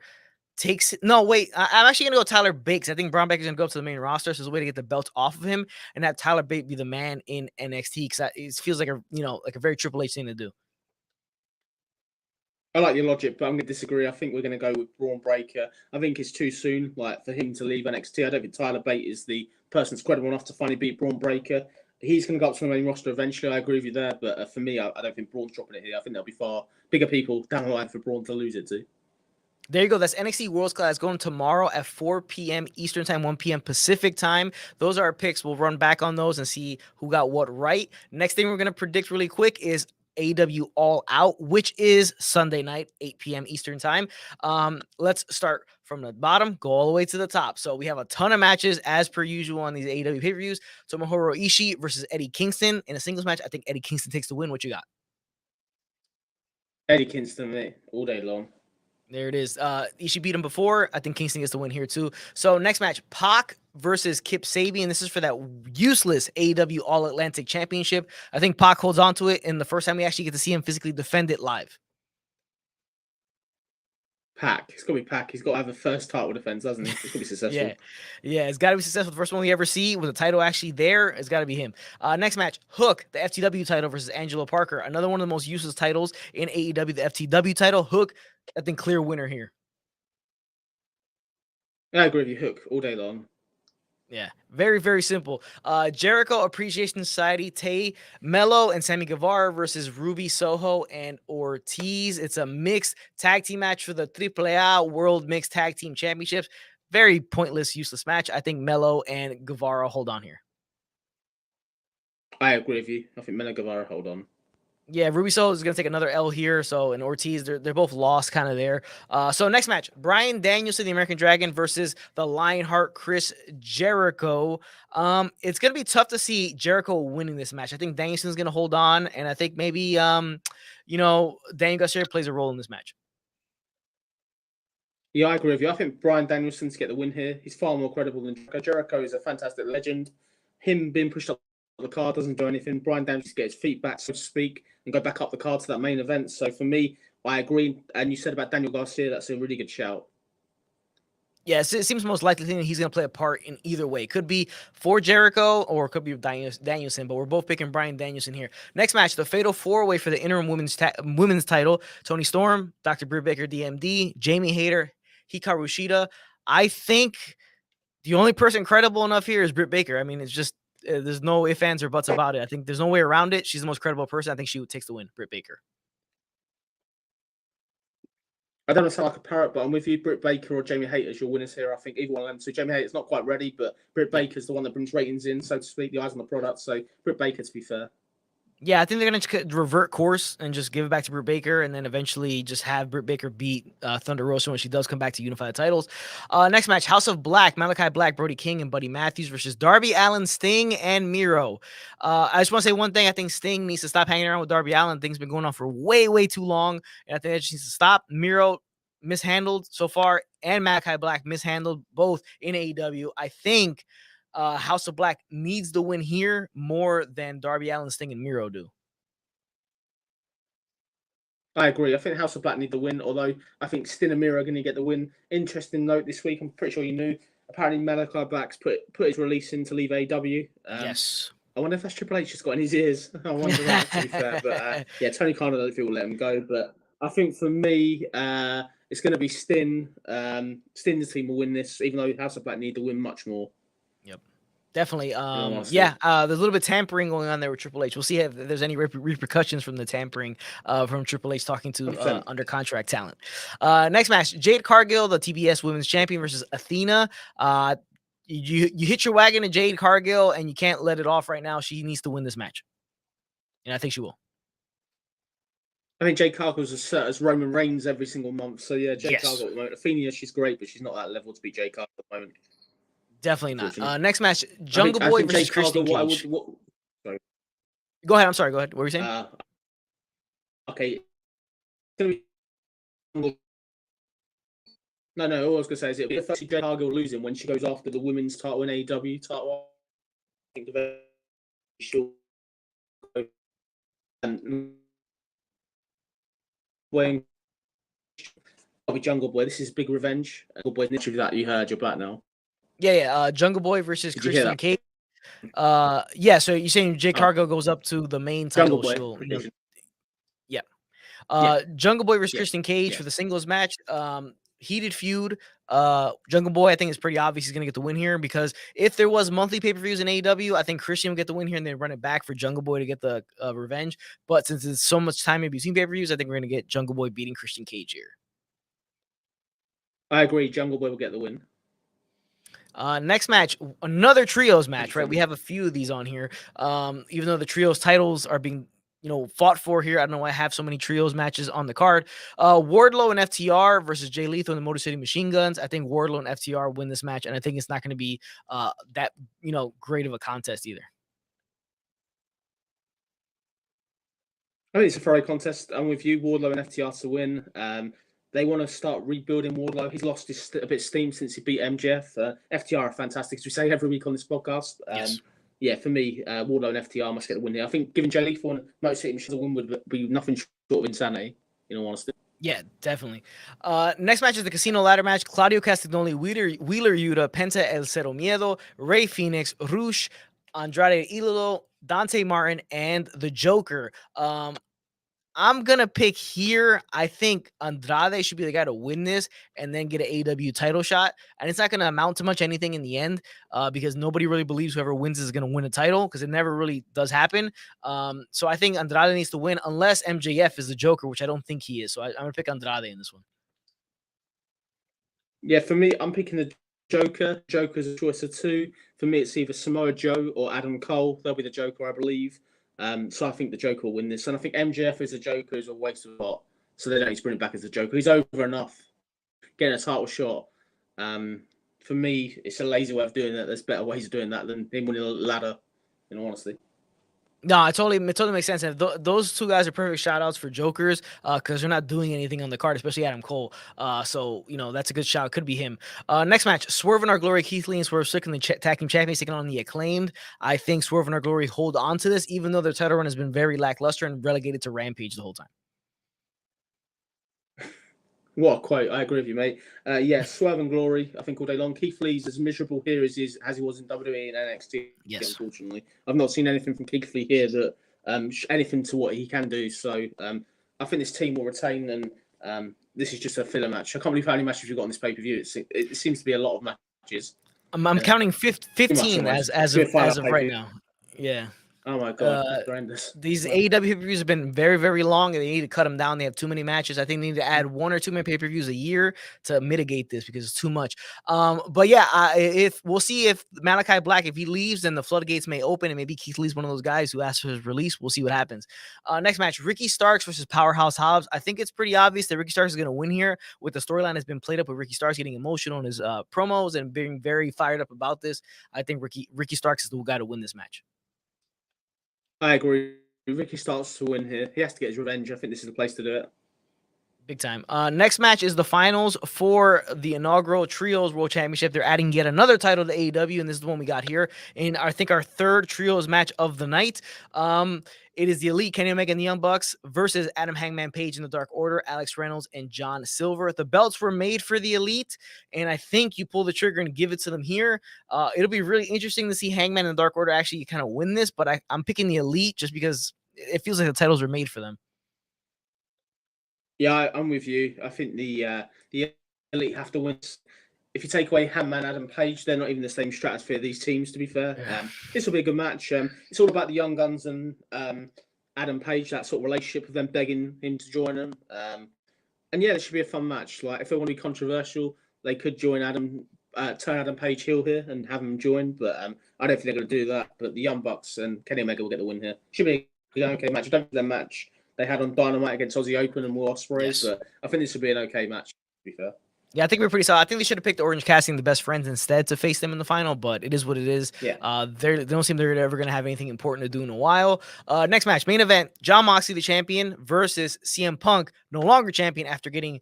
takes... No, wait. I'm actually going to go Tyler Bate, because I think Braun Breaker's going to go up to the main roster, so there's a way to get the belts off of him and have Tyler Bate be the man in NXT, because it feels like a very Triple H thing to do. I like your logic, but I'm going to disagree. I think we're going to go with Braun Breaker. I think it's too soon, for him to leave NXT. I don't think Tyler Bate is the person that's credible enough to finally beat Braun Breaker. He's going to go up to the main roster eventually. I agree with you there, but for me, I don't think Braun's dropping it here. I think there'll be far bigger people down the line for Braun to lose it to. There you go. That's NXT Worlds Class going tomorrow at 4 p.m. Eastern Time, 1 p.m. Pacific Time. Those are our picks. We'll run back on those and see who got what right. Next thing we're going to predict really quick is AEW All Out, which is Sunday night, 8 p.m. Eastern Time. Let's start from the bottom, go all the way to the top. So we have a ton of matches as per usual on these AEW pay-per-views. Tomohiro Ishii versus Eddie Kingston in a singles match. I think Eddie Kingston takes the win. What you got? Eddie Kingston, mate, all day long. There it is. Ishii beat him before. I think Kingston gets the win here too. So next match, Pac versus Kip Sabian. This is for that useless AEW All Atlantic Championship. I think Pac holds on to it, and the first time we actually get to see him physically defend it live. Pac. It's got to be Pac. He's got to have a first title defense, hasn't he? It's got to be successful. Yeah, it's got to be successful. The first one we ever see with the title actually there, it's got to be him. Next match, Hook, the FTW title versus Angelo Parker. Another one of the most useless titles in AEW, the FTW title. Hook, I think clear winner here. I agree with you. Hook all day long. Yeah, very, very simple. Jericho Appreciation Society, Tay Mello and Sammy Guevara versus Ruby Soho and Ortiz. It's a mixed tag team match for the AAA World Mixed Tag Team Championships. Very pointless, useless match. I think Mello and Guevara hold on here. I agree with you. I think Mello Guevara hold on. Yeah, Ruby Soho is going to take another L here. So, and Ortiz, they're both lost kind of there. So, next match, Bryan Danielson, the American Dragon, versus the Lionheart, Chris Jericho. It's going to be tough to see Jericho winning this match. I think Danielson's going to hold on, and I think maybe, Daniel Garcia plays a role in this match. Yeah, I agree with you. I think Bryan Danielson to get the win here. He's far more credible than Jericho. Jericho is a fantastic legend. Him being pushed up the card doesn't do anything. Bryan Danielson gets his feet back, so to speak, and go back up the card to that main event. So for me, I agree. And you said about Daniel Garcia, that's a really good shout. Yes, it seems most likely that he's going to play a part in either way. Could be for Jericho or it could be Danielson, but we're both picking Bryan Danielson here. Next match, the Fatal 4-Way for the interim women's title. Toni Storm, Dr. Britt Baker, DMD, Jamie Hayter, Hikaru Shida. I think the only person credible enough here is Britt Baker. I mean, it's just there's no ifs, ands, or buts about it. I think there's no way around it. She's the most credible person. I think she takes the win, Britt Baker. I don't know if I sound like a parrot, but I'm with you. Britt Baker or Jamie Hayter as your winners here. I think either one of them. So Jamie Hayter's not quite ready, but Britt Baker's the one that brings ratings in, so to speak, the eyes on the product. So Britt Baker, to be fair. Yeah, I think they're going to revert course and just give it back to Britt Baker and then eventually just have Britt Baker beat Thunder Rosa when she does come back to unify the titles. Next match, House of Black, Malachi Black, Brody King, and Buddy Matthews versus Darby Allin, Sting, and Miro. I just want to say one thing. I think Sting needs to stop hanging around with Darby Allin. Things been going on for way, way too long, and I think that just needs to stop. Miro mishandled so far, and Malachi Black mishandled both in AEW. I think House of Black needs the win here more than Darby Allin, Sting, and Miro do. I agree. I think House of Black need the win, although I think Sting and Miro are going to get the win. Interesting note this week, I'm pretty sure you knew, apparently Malachi Black's put his release in to leave AEW. Yes. I wonder if that's Triple H just got in his ears. I wonder that, to be fair. But yeah, Tony Khan, I don't think will let him go. But I think for me, it's going to be Sting. Sting's team will win this, even though House of Black need to win much more. Yep. Definitely. There's a little bit of tampering going on there with Triple H. We'll see if there's any repercussions from the tampering from Triple H talking to under contract talent. Next match, Jade Cargill, the TBS Women's Champion versus Athena. You hit your wagon to Jade Cargill and you can't let it off right now. She needs to win this match. And I think she will. I think Jade Cargill's as Roman Reigns every single month. So yeah, Jade Cargill at the moment. Athena, she's great, but she's not that level to beat Jade Cargill at the moment. Definitely not. Next match, Jungle Boy versus Christian Cage. Sorry. Go ahead. I'm sorry. Go ahead. What were you saying? Okay. No. All I was going to say is it'll be the first Jade Cargill losing when she goes after the women's title in AEW title. I think she'll when I'll be Jungle Boy. This is big revenge. Jungle Boy, literally that you heard. You're black now. Yeah. Jungle Boy versus Christian Cage. Yeah. So you're saying Jade Cargill goes up to the main title? Jungle Boy versus Christian Cage for the singles match. Heated feud. Jungle Boy, I think it's pretty obvious he's going to get the win here because if there was monthly pay-per-views in AEW, I think Christian would get the win here and then run it back for Jungle Boy to get the revenge. But since there's so much time in between pay-per-views, I think we're going to get Jungle Boy beating Christian Cage here. I agree. Jungle Boy will get the win. Next match, another trios match, right? We have a few of these on here. Even though the trios titles are being fought for here. I don't know why I have so many trios matches on the card. Wardlow and FTR versus Jay Lethal and the Motor City Machine Guns. I think Wardlow and FTR win this match, and I think it's not going to be that great of a contest either. I think it's a fair contest. I'm with you, Wardlow and FTR to win. They want to start rebuilding Wardlow. He's lost a bit of steam since he beat MJF. FTR are fantastic, as we say every week on this podcast. Yes. Yeah, for me, Wardlow and FTR must get the win here. I think giving Jay Lethal and Motor City Machine Guns a win would be nothing short of insanity, in all honesty. Yeah, definitely. Next match is the Casino Ladder match. Claudio Castagnoli, Wheeler Yuta, Penta El Cero Miedo, Rey Fenix, Rush, Andrade Idolo, Dante Martin, and the Joker. I'm gonna pick here. I think Andrade should be the guy to win this and then get an AEW title shot. And it's not gonna amount to much anything in the end, because nobody really believes whoever wins is gonna win a title because it never really does happen. So I think Andrade needs to win unless MJF is the Joker, which I don't think he is. So I'm gonna pick Andrade in this one. Yeah, for me, I'm picking the Joker. Joker's a choice of two. For me, it's either Samoa Joe or Adam Cole. They'll be the Joker, I believe. So I think the Joker will win this. And I think MJF as a Joker is a waste of spot. So they don't need to bring it back as a Joker. He's over enough getting a title shot. For me, it's a lazy way of doing that. There's better ways of doing that than him winning a ladder, in all honesty. No, it totally makes sense. And those two guys are perfect shout outs for Jokers because they're not doing anything on the card, especially Adam Cole. So, that's a good shout. Could be him. Next match, Swerve in Our Glory, Keith Lee and Swerve Strickland, the tag team champions taking on the Acclaimed. I think Swerve in Our Glory hold on to this, even though their title run has been very lackluster and relegated to Rampage the whole time. What a quote. I agree with you, mate. Swerve and Glory, I think, all day long. Keith Lee's as miserable here as he was in WWE and NXT, yes. Unfortunately. I've not seen anything from Keith Lee here that anything to what he can do. So I think this team will retain, and this is just a filler match. I can't believe how many matches we've got on this pay-per-view. It seems to be a lot of matches. I'm counting 15 as of right now. Yeah. Oh my God, horrendous. These AEW pay-per-views have been very, very long, and they need to cut them down. They have too many matches. I think they need to add 1 or 2 more pay-per-views a year to mitigate this because it's too much. But yeah, if we'll see if Malachi Black, if he leaves, then the floodgates may open, and maybe Keith Lee's one of those guys who asks for his release. We'll see what happens. Next match, Ricky Starks versus Powerhouse Hobbs. I think it's pretty obvious that Ricky Starks is going to win here. With the storyline has been played up with Ricky Starks getting emotional in his promos and being very fired up about this. I think Ricky Starks is the guy to win this match. I agree. Ricky Starks to win here. He has to get his revenge. I think this is the place to do it. Big time. Next match is the finals for the inaugural Trios World Championship. They're adding yet another title to AEW, and this is the one we got here. And I think our third Trios match of the night. It is the Elite, Kenny Omega and the Young Bucks versus Adam Hangman Page in the Dark Order, Alex Reynolds and John Silver. The belts were made for the Elite, and I think you pull the trigger and give it to them here. It'll be really interesting to see Hangman and the Dark Order actually kind of win this, but I'm picking the Elite just because it feels like the titles were made for them. Yeah, I'm with you. I think the Elite have to win. If you take away Hangman, Adam Page, they're not even the same stratosphere, these teams, to be fair. This will be a good match. It's all about the Young Guns and Adam Page, that sort of relationship with them begging him to join them. And yeah, this should be a fun match. Like, if they want to be controversial, they could join turn Adam Page heel here and have him join. But I don't think they're going to do that. But the Young Bucks and Kenny Omega will get the win here. Should be an okay match. I don't think their match they had on Dynamite against Aussie Open and Will Ospreay, yes. But I think this would be an okay match, to be fair. Yeah, I think we're pretty solid. I think they should have picked Orange Cassidy and the Best Friends instead to face them in the final, but it is what it is. Yeah. They don't seem they're ever going to have anything important to do in a while. Next match, main event, Jon Moxley, the champion, versus CM Punk, no longer champion after getting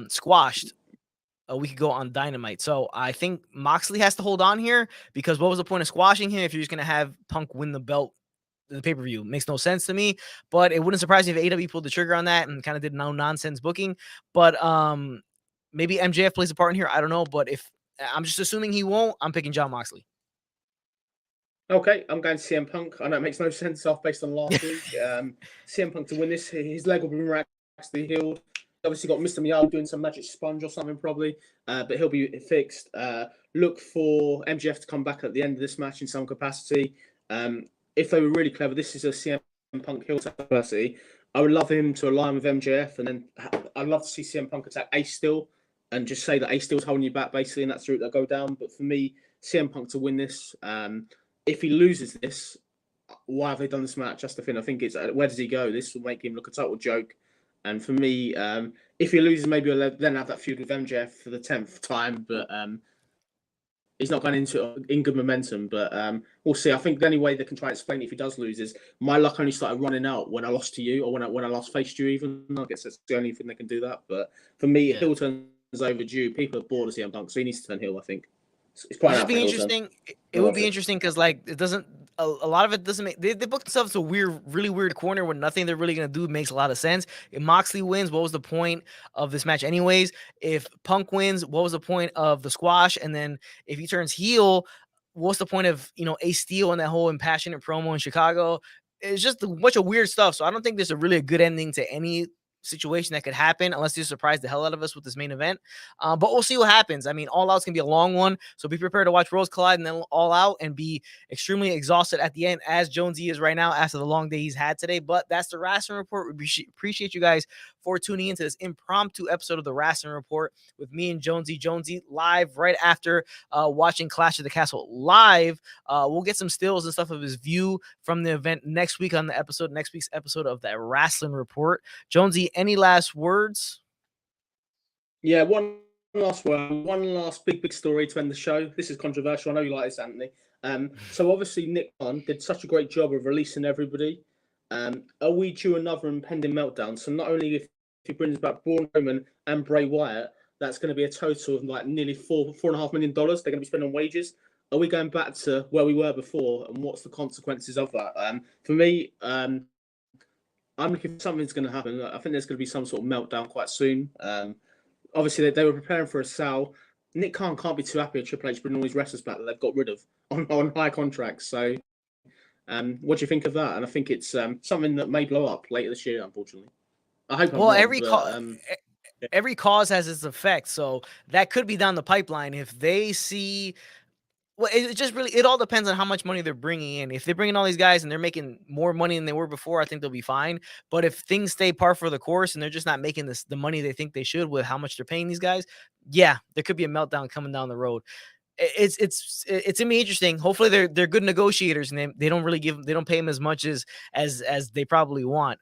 squashed a week ago on Dynamite. So I think Moxley has to hold on here because what was the point of squashing him if you're just going to have Punk win the belt? The pay-per-view makes no sense to me, but it wouldn't surprise me if AEW pulled the trigger on that and kind of did no nonsense booking. But maybe MJF plays a part in here. I don't know, but if I'm just assuming he won't, I'm picking Jon Moxley. Okay, I'm going to CM Punk. I know it makes no sense off based on last week. CM Punk to win this. His leg will be miraculously healed. Obviously got Mr. Miyagi doing some magic sponge or something probably, but he'll be fixed. Look for MJF to come back at the end of this match in some capacity. If they were really clever, this is a CM Punk heel capacity. I would love him to align with MJF, and then I'd love to see CM Punk attack Ace Steel and just say that Ace Steel's holding you back, basically, and that's the route they'll go down. But for me, CM Punk to win this, if he loses this, why have they done this match? That's the thing. I think it's where does he go? This will make him look a total joke. And for me, if he loses, maybe he'll then have that feud with MJF for the 10th time. But he's not going into it in good momentum, but we'll see. I think the only way they can try to explain it if he does lose is my luck only started running out when I lost to you, or when I last faced you. Even I guess that's the only thing they can do that. But for me, heel turn is overdue. People are bored of CM Punk, so he needs to turn heel. I think it's quite. It would be interesting. It would be interesting because it doesn't. A lot of it doesn't make. They booked themselves a really weird corner where nothing they're really gonna do makes a lot of sense. If Moxley wins, what was the point of this match, anyways? If Punk wins, what was the point of the squash? And then if he turns heel, what's the point of Ace Steel and that whole impassionate promo in Chicago? it's just a bunch of weird stuff. So I don't think there's a good ending to any situation that could happen unless you surprise the hell out of us with this main event. But we'll see what happens. I mean, All Out's gonna be a long one, so be prepared to watch Worlds Collide and then All Out and be extremely exhausted at the end, as Jonesy is right now after the long day he's had today. But that's the Rasslin Report. We appreciate you guys for tuning into this impromptu episode of the Rasslin Report with me and Jonesy live right after watching Clash of the Castle live. We'll get some stills and stuff of his view from the event next week on the episode, next week's episode of the Rasslin Report. Jonesy, any last words? Yeah, one last word, one last big story to end the show. This is controversial. I know you like this, Anthony. So obviously Nick Khan did such a great job of releasing everybody. Are we due another impending meltdown? So not only if he brings back Braun Strowman and Bray Wyatt, that's going to be a total of like nearly $4.5 million. They're going to be spending on wages. Are we going back to where we were before, and what's the consequences of that? For me, I'm looking for something's going to happen. I think there's going to be some sort of meltdown quite soon. Obviously, they were preparing for a sale. Nick Khan can't be too happy with Triple H bringing all these wrestlers back that they've got rid of on high contracts. So, what do you think of that? And I think it's something that may blow up later this year, unfortunately. I hope. Well, every cause has its effect, so that could be down the pipeline if they see. Well, it all depends on how much money they're bringing in. If they're bringing all these guys and they're making more money than they were before, I think they'll be fine. But if things stay par for the course and they're just not making the money they think they should with how much they're paying these guys, yeah, there could be a meltdown coming down the road. It's gonna be interesting. Hopefully they're good negotiators and they don't pay them as much as they probably want.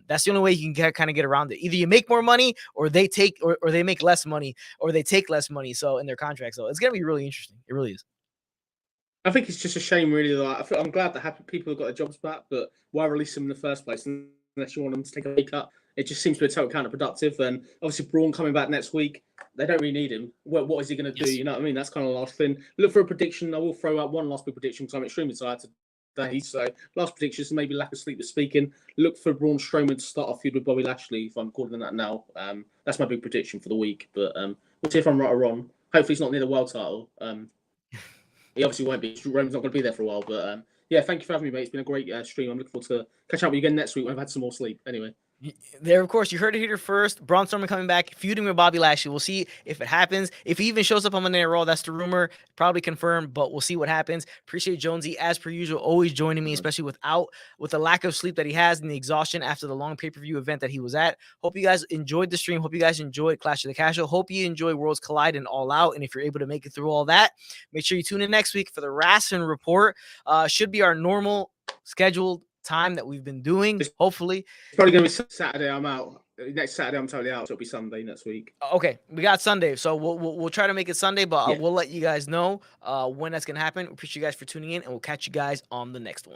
That's the only way you can kind of get around it. Either you make more money or they take or they make less money or they take less money. So in their contract, so it's gonna be really interesting. It really is. I think it's just a shame, really. Like, I'm glad that people have got their jobs back, but why release them in the first place unless you want them to take a pay cut? It just seems to be total counterproductive. And obviously, Braun coming back next week, they don't really need him. What is he going to do? Yes. You know what I mean? That's kind of the last thing. Look for a prediction. I will throw out one last big prediction because I'm extremely tired today. So, last prediction is maybe lack of sleep with speaking. Look for Braun Strowman to start a feud with Bobby Lashley, if I'm calling that now. That's my big prediction for the week. But we'll see if I'm right or wrong. Hopefully, he's not near the world title. He obviously won't be. Roman's not going to be there for a while. But yeah, thank you for having me, mate. It's been a great stream. I'm looking forward to catching up with you again next week when I've had some more sleep. Anyway. There, of course, you heard it here first. Braun Strowman coming back, feuding with Bobby Lashley. We'll see if it happens. If he even shows up on Monday Night Raw, that's the rumor. Probably confirmed, but we'll see what happens. Appreciate Jonesy, as per usual, always joining me, especially with the lack of sleep that he has and the exhaustion after the long pay-per-view event that he was at. Hope you guys enjoyed the stream. Hope you guys enjoyed Clash of the Castle. Hope you enjoy Worlds Collide and All Out. And if you're able to make it through all that, make sure you tune in next week for the Rasslin Report. Should be our normal scheduled time that we've been doing. Hopefully, it's probably gonna be Saturday. I'm out. Next Saturday, I'm totally out. So it'll be Sunday next week. Okay, we got Sunday, so we'll try to make it Sunday, but we'll let you guys know when that's gonna happen. Appreciate you guys for tuning in, and we'll catch you guys on the next one.